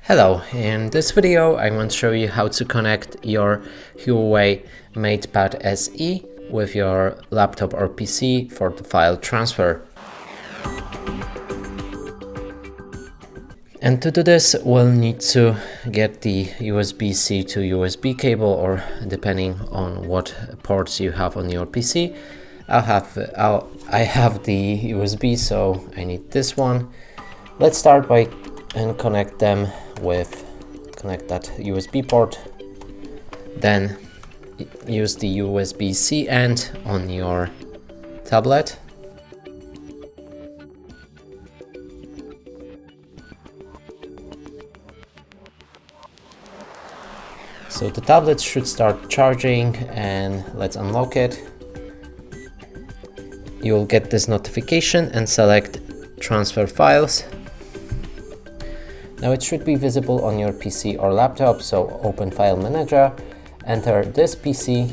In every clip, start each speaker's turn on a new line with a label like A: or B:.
A: Hello, in this video I want to show you how to connect your Huawei MatePad SE with your laptop or PC for the file transfer. And to do this, we'll need to get the USB-C to USB cable, or depending on what ports you have on your PC. I have the USB, so I need this one. Let's start by connect that USB port, then use the USB-C end on your tablet. So the tablet should start charging, and let's unlock it. You'll get this notification and select transfer files. Now it should be visible on your PC or laptop, so open File Manager, enter this PC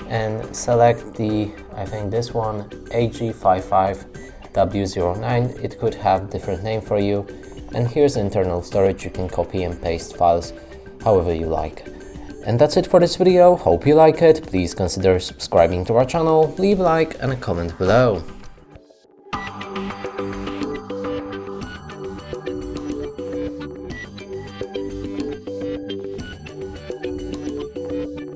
A: and select this one, AG55W09. It could have different name for you, and here's internal storage. You can copy and paste files however you like. And that's it for this video. Hope you like it. Please consider subscribing to our channel, leave a like and a comment below.